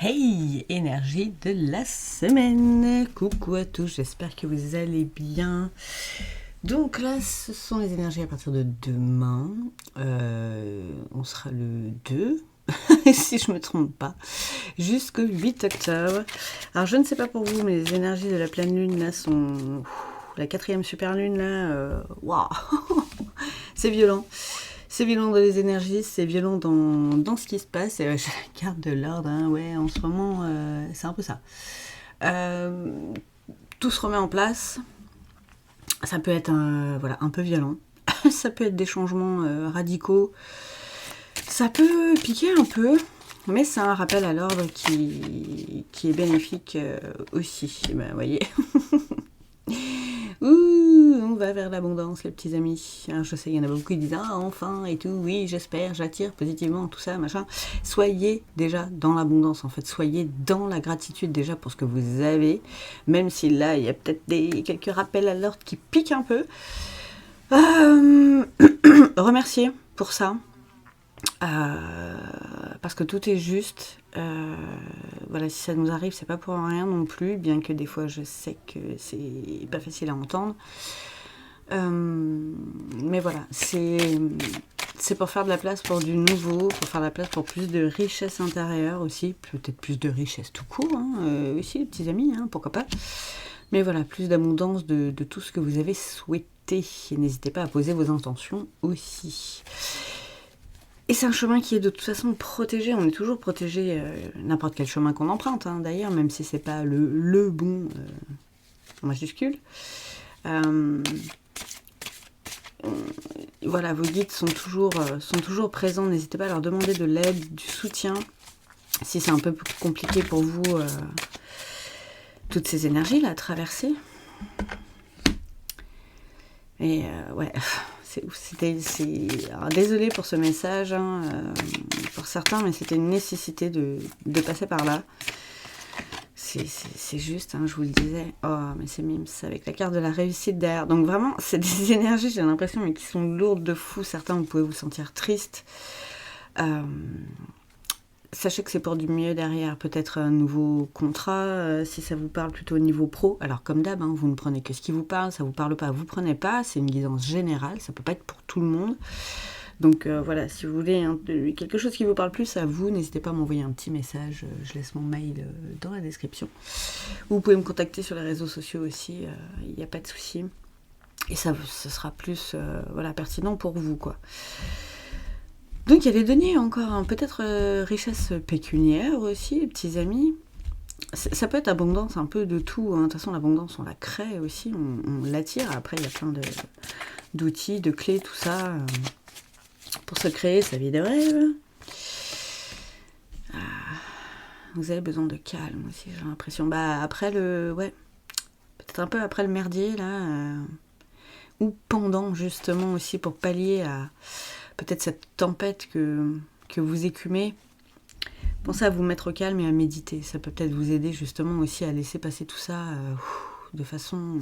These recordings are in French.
Hey, énergie de la semaine. Coucou à tous, j'espère que vous allez bien. Donc là, ce sont les énergies à partir de demain. On sera le 2, si je me trompe pas, jusqu'au 8 octobre. Alors je ne sais pas pour vous, mais les énergies de la pleine lune là sont... La quatrième super lune là, waouh, c'est violent. C'est violent dans les énergies, c'est violent dans ce qui se passe. Et je la carte de l'ordre, hein, ouais, en ce moment, c'est un peu ça. Tout se remet en place. Ça peut être voilà, un peu violent. Ça peut être des changements radicaux. Ça peut piquer un peu, mais c'est un rappel à l'ordre qui est bénéfique aussi. Ben, vous voyez. Ouh, on va vers l'abondance, les petits amis. Alors, je sais, il y en a beaucoup qui disent ah, enfin et tout, oui, j'espère, j'attire positivement, tout ça, machin. Soyez déjà dans l'abondance, en fait. Soyez dans la gratitude déjà pour ce que vous avez, même si là, il y a peut-être quelques rappels à l'ordre qui piquent un peu. Remerciez pour ça. Parce que tout est juste. Voilà, si ça nous arrive, c'est pas pour rien non plus, bien que des fois je sais que c'est pas facile à entendre. Mais voilà, c'est pour faire de la place pour du nouveau, pour faire de la place pour plus de richesse intérieure aussi, peut-être plus de richesse tout court, hein, aussi les petits amis, hein, pourquoi pas. Mais voilà, plus d'abondance de tout ce que vous avez souhaité. Et n'hésitez pas à poser vos intentions aussi. Et c'est un chemin qui est de toute façon protégé, on est toujours protégé, n'importe quel chemin qu'on emprunte, hein, d'ailleurs, même si c'est pas le bon en majuscule. Voilà, vos guides sont toujours présents, n'hésitez pas à leur demander de l'aide, du soutien, si c'est un peu plus compliqué pour vous, toutes ces énergies là à traverser. Et ouais... Alors, désolée pour ce message, hein, pour certains, mais c'était une nécessité de passer par là. C'est juste, hein, je vous le disais. Oh, mais c'est mimes, avec la carte de la réussite derrière. Donc vraiment, c'est des énergies, j'ai l'impression, mais qui sont lourdes de fou. Certains, vous pouvez vous sentir triste. Sachez que c'est pour du mieux derrière, peut-être un nouveau contrat, si ça vous parle plutôt au niveau pro. Alors comme d'hab, hein, vous ne prenez que ce qui vous parle, ça vous parle pas, vous prenez pas, c'est une guidance générale, ça peut pas être pour tout le monde. Donc voilà, si vous voulez quelque chose qui vous parle plus à vous, n'hésitez pas à m'envoyer un petit message, je laisse mon mail dans la description. Vous pouvez me contacter sur les réseaux sociaux aussi, il n'y a pas de souci. Et ça sera plus voilà, pertinent pour vous, quoi. Donc il y a des données encore, hein, peut-être richesse pécuniaire aussi, les petits amis. Ça peut être abondance un peu de tout, hein. De toute façon l'abondance on la crée aussi, on l'attire. Après il y a plein d'outils, de clés, tout ça, pour se créer sa vie de rêve. Vous avez besoin de calme aussi, j'ai l'impression. Bah après peut-être un peu après le merdier là, ou pendant justement aussi pour pallier à peut-être cette tempête que vous écumez. Pensez à vous mettre au calme et à méditer. Ça peut peut-être vous aider justement aussi à laisser passer tout ça de façon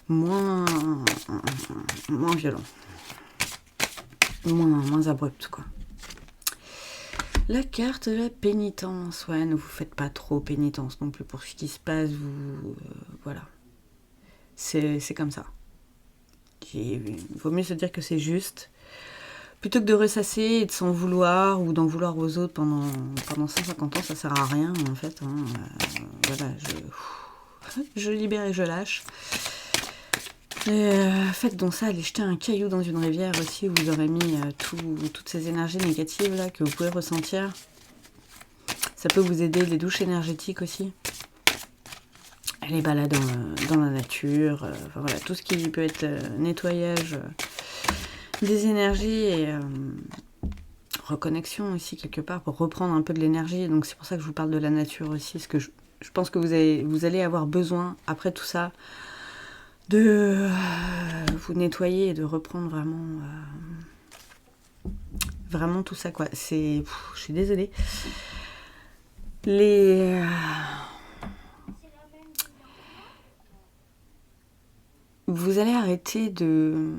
moins violente. Moins abrupte, quoi. La carte de la pénitence. Ouais, ne vous faites pas trop pénitence non plus pour ce qui se passe. Voilà. C'est comme ça. Il vaut mieux se dire que c'est juste. Plutôt que de ressasser et de s'en vouloir ou d'en vouloir aux autres pendant 150 ans, ça sert à rien en fait. Hein. Voilà, je libère et je lâche. Faites donc ça, allez jeter un caillou dans une rivière aussi où vous aurez mis toutes ces énergies négatives là que vous pouvez ressentir. Ça peut vous aider, les douches énergétiques aussi. Les balades dans la nature, enfin, voilà, tout ce qui peut être nettoyage des énergies et reconnexion aussi quelque part pour reprendre un peu de l'énergie. Donc c'est pour ça que je vous parle de la nature aussi, parce que je pense que vous allez avoir besoin après tout ça de vous nettoyer et de reprendre vraiment tout ça, quoi. Je suis désolée. Vous allez arrêter de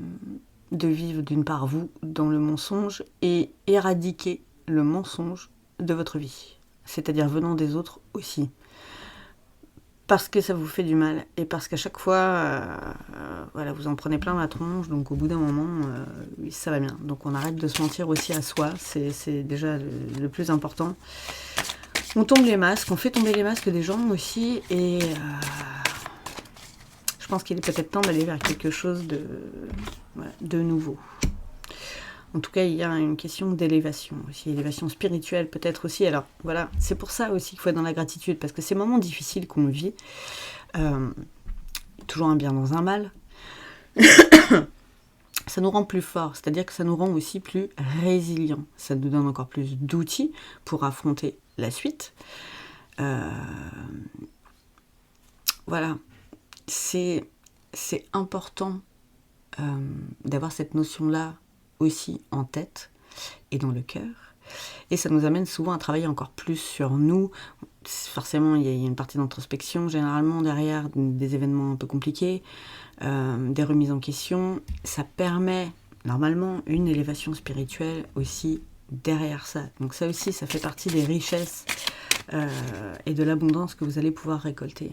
vivre d'une part vous dans le mensonge et éradiquer le mensonge de votre vie. c'est-à-dire venant des autres aussi. Parce que ça vous fait du mal et parce qu'à chaque fois, voilà, vous en prenez plein la tronche, donc au bout d'un moment, oui, ça va bien. Donc on arrête de se mentir aussi à soi, c'est déjà le plus important. On tombe les masques, on fait tomber les masques des gens aussi, et je pense qu'il est peut-être temps d'aller vers quelque chose de nouveau. En tout cas, il y a une question d'élévation aussi, élévation spirituelle peut-être aussi. Alors voilà, c'est pour ça aussi qu'il faut être dans la gratitude, parce que ces moments difficiles qu'on vit, toujours un bien dans un mal, ça nous rend plus forts, c'est-à-dire que ça nous rend aussi plus résilients. Ça nous donne encore plus d'outils pour affronter la suite. Voilà, c'est important d'avoir cette notion-là aussi en tête et dans le cœur. Et ça nous amène souvent à travailler encore plus sur nous. Forcément, il y a une partie d'introspection généralement derrière des événements un peu compliqués, des remises en question. Ça permet normalement une élévation spirituelle aussi derrière ça. Donc ça aussi, ça fait partie des richesses et de l'abondance que vous allez pouvoir récolter.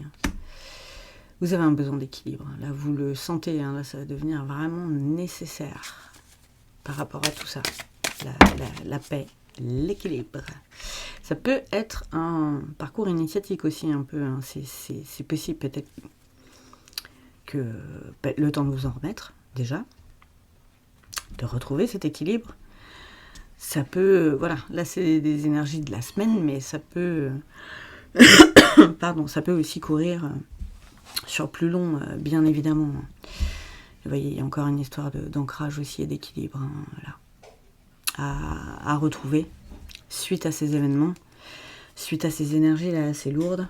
Vous avez un besoin d'équilibre. Là, vous le sentez. Là, ça va devenir vraiment nécessaire par rapport à tout ça. La paix, l'équilibre. Ça peut être un parcours initiatique aussi un peu. C'est possible peut-être que le temps de vous en remettre déjà, de retrouver cet équilibre. Ça peut, voilà, là c'est des énergies de la semaine, mais ça peut, pardon, ça peut aussi courir sur plus long, bien évidemment. Vous voyez, il y a encore une histoire d'ancrage aussi et d'équilibre, voilà, à retrouver suite à ces événements, suite à ces énergies là assez lourdes.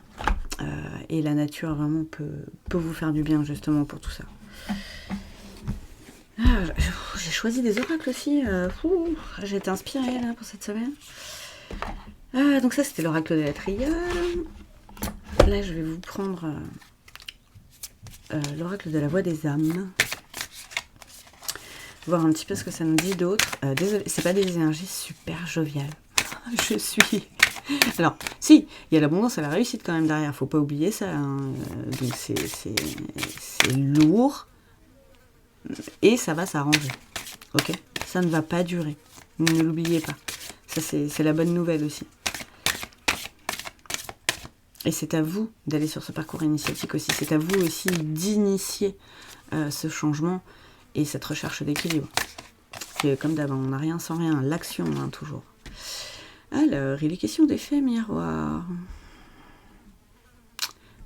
Et la nature vraiment peut vous faire du bien justement pour tout ça. J'ai choisi des oracles aussi. J'ai été inspirée là pour cette semaine. Donc ça c'était l'oracle de la triade. Là je vais vous prendre l'oracle de la voix des âmes. Voir un petit peu ce que ça nous dit d'autre. Désolée, c'est pas des énergies super joviales. Je suis... Alors, si, il y a l'abondance et la réussite quand même derrière, faut pas oublier ça. Donc c'est lourd et ça va s'arranger. Ok ? Ça ne va pas durer. Ne l'oubliez pas. Ça c'est la bonne nouvelle aussi. Et c'est à vous d'aller sur ce parcours initiatique aussi. C'est à vous aussi d'initier ce changement et cette recherche d'équilibre. Et comme d'hab, on n'a rien sans rien. L'action, toujours. Alors, il est question d'effet miroir.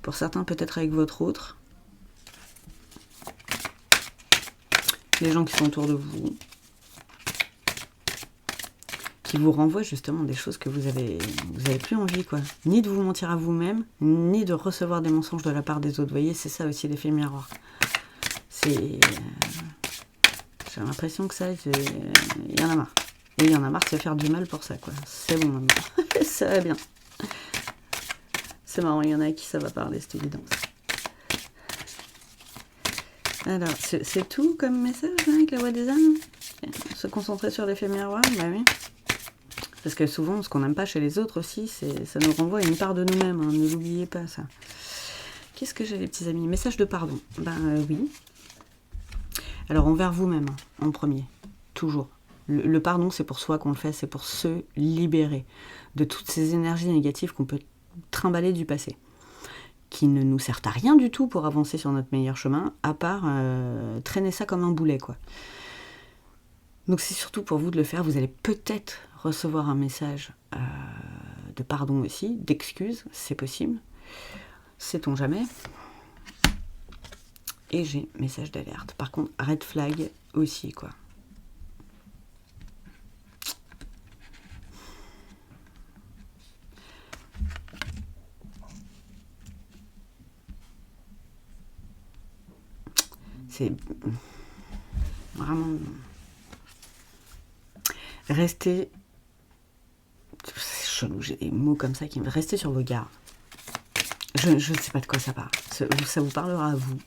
Pour certains, peut-être avec votre autre. Les gens qui sont autour de vous. Qui vous renvoient justement des choses que vous avez plus envie, quoi. Ni de vous mentir à vous-même, ni de recevoir des mensonges de la part des autres. Vous voyez, c'est ça aussi l'effet miroir. J'ai l'impression que ça, il y en a marre. Et il y en a marre de se faire du mal pour ça, quoi. C'est bon, maintenant. Ça va bien. C'est marrant, il y en a à qui ça va parler, c'est évident. Alors, c'est tout comme message, avec la voix des âmes. Se concentrer sur l'effet miroir, bah oui. Parce que souvent, ce qu'on n'aime pas chez les autres aussi, ça nous renvoie à une part de nous-mêmes. Ne l'oubliez pas, ça. Qu'est-ce que j'ai, les petits amis? Message de pardon. Oui. Alors, envers vous-même, en premier. Toujours. Le pardon, c'est pour soi qu'on le fait, c'est pour se libérer de toutes ces énergies négatives qu'on peut trimballer du passé, qui ne nous servent à rien du tout pour avancer sur notre meilleur chemin, à part traîner ça comme un boulet, quoi. Donc c'est surtout pour vous de le faire. Vous allez peut-être recevoir un message de pardon aussi, d'excuses, c'est possible. Sait-on jamais. Et j'ai message d'alerte. Par contre, red flag aussi, quoi. C'est vraiment... Restez... C'est chelou, j'ai des mots comme ça qui me... Restez sur vos gardes. Je ne sais pas de quoi ça parle. Ça vous parlera à vous.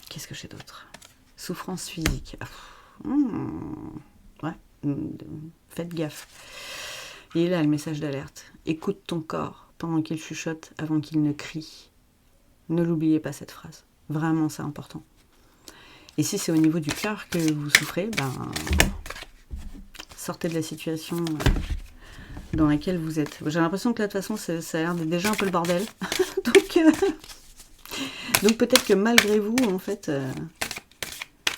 Qu'est-ce que j'ai d'autre? Souffrance physique. Ouais. Faites gaffe. Et là, le message d'alerte. Écoute ton corps pendant qu'il chuchote avant qu'il ne crie. Ne l'oubliez pas cette phrase. Vraiment, c'est important. Et si c'est au niveau du cœur que vous souffrez, sortez de la situation dans laquelle vous êtes. J'ai l'impression que là, de toute façon, ça a l'air d'être déjà un peu le bordel. Donc peut-être que malgré vous, en fait,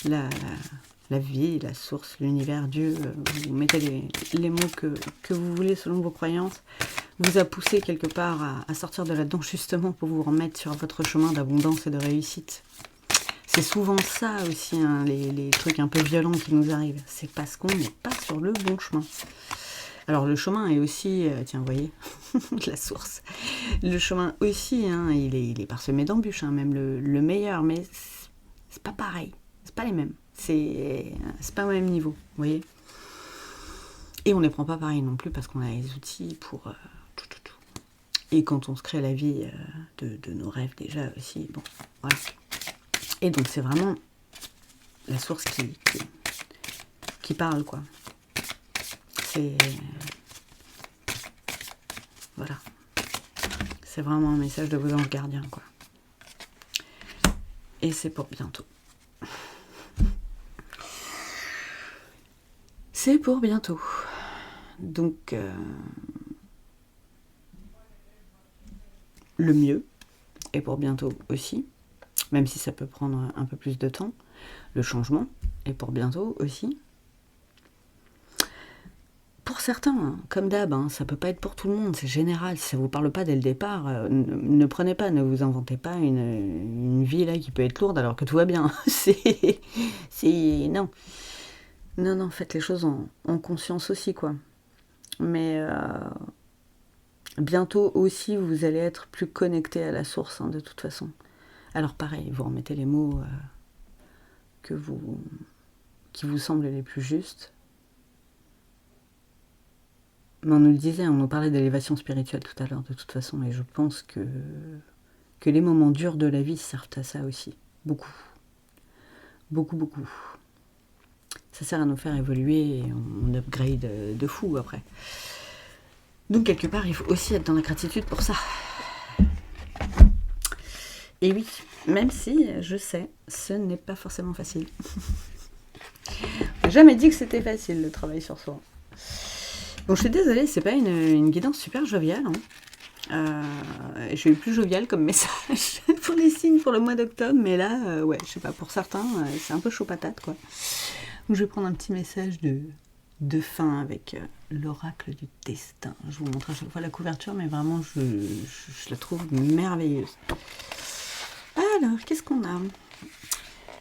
la vie, la source, l'univers, Dieu, vous mettez les mots que vous voulez selon vos croyances, vous a poussé quelque part à sortir de là-dedans justement pour vous remettre sur votre chemin d'abondance et de réussite. C'est souvent ça aussi, hein, les trucs un peu violents qui nous arrivent. C'est parce qu'on n'est pas sur le bon chemin. Alors le chemin est aussi, tiens, vous voyez, la source. Le chemin aussi, hein, il est parsemé d'embûches, hein, même le meilleur, mais c'est pas pareil. C'est pas les mêmes. C'est pas au même niveau, vous voyez. Et on ne les prend pas pareil non plus parce qu'on a les outils pour tout. Et quand on se crée la vie de nos rêves déjà aussi, bon, voilà. Et donc c'est vraiment la source qui parle, quoi. C'est... Voilà. C'est vraiment un message de vos anges gardiens, quoi. Et c'est pour bientôt. C'est pour bientôt. Donc, le mieux est pour bientôt aussi, même si ça peut prendre un peu plus de temps. Le changement est pour bientôt aussi. Pour certains, hein, comme d'hab, hein, ça peut pas être pour tout le monde, c'est général. Si ça vous parle pas dès le départ, ne prenez pas, ne vous inventez pas une vie là qui peut être lourde alors que tout va bien. Non. Non, faites les choses en conscience aussi, quoi. Mais bientôt aussi, vous allez être plus connecté à la source, hein, de toute façon. Alors pareil, vous remettez les mots qui vous semblent les plus justes. Mais on nous le disait, on nous parlait d'élévation spirituelle tout à l'heure, de toute façon, et je pense que les moments durs de la vie servent à ça aussi. Beaucoup. Beaucoup. Ça sert à nous faire évoluer et on upgrade de fou après. Donc quelque part, il faut aussi être dans la gratitude pour ça. Et oui, même si, je sais, ce n'est pas forcément facile. On n'a jamais dit que c'était facile, le travail sur soi. Bon, je suis désolée, c'est pas une guidance super joviale. Hein. Je suis plus joviale comme message pour les signes pour le mois d'octobre, mais là, ouais, je sais pas, pour certains, c'est un peu chaud patate, quoi. Donc je vais prendre un petit message de fin avec l'oracle du destin. Je vous montre à chaque fois la couverture, mais vraiment, je la trouve merveilleuse. Alors, qu'est-ce qu'on a ?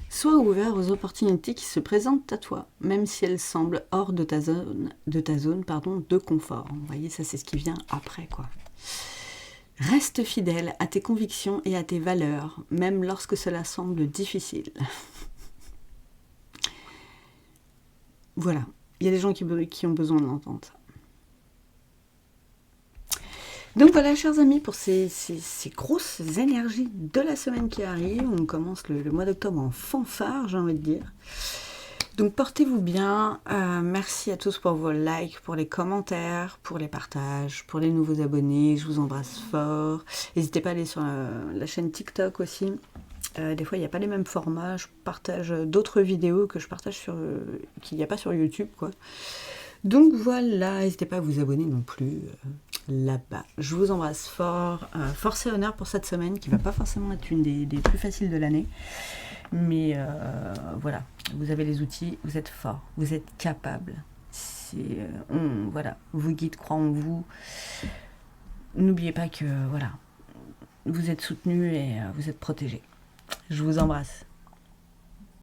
Sois ouvert aux opportunités qui se présentent à toi, même si elles semblent hors de ta zone de confort. Vous voyez, ça c'est ce qui vient après, quoi. Reste fidèle à tes convictions et à tes valeurs, même lorsque cela semble difficile. Voilà, il y a des gens qui ont besoin de l'entendre, ça. Donc voilà, chers amis, pour ces grosses énergies de la semaine qui arrive, on commence le mois d'octobre en fanfare, j'ai envie de dire. Donc portez-vous bien, merci à tous pour vos likes, pour les commentaires, pour les partages, pour les nouveaux abonnés, je vous embrasse fort. N'hésitez pas à aller sur la chaîne TikTok aussi. Des fois, il n'y a pas les mêmes formats, je partage d'autres vidéos que je partage qu'il n'y a pas sur YouTube, quoi. Donc voilà, n'hésitez pas à vous abonner non plus là-bas. Je vous embrasse fort. Force et honneur pour cette semaine qui ne va pas forcément être une des plus faciles de l'année. Mais voilà, vous avez les outils, vous êtes fort, vous êtes capable. Voilà, vos guides croient en vous. N'oubliez pas que voilà, vous êtes soutenus et vous êtes protégés. Je vous embrasse.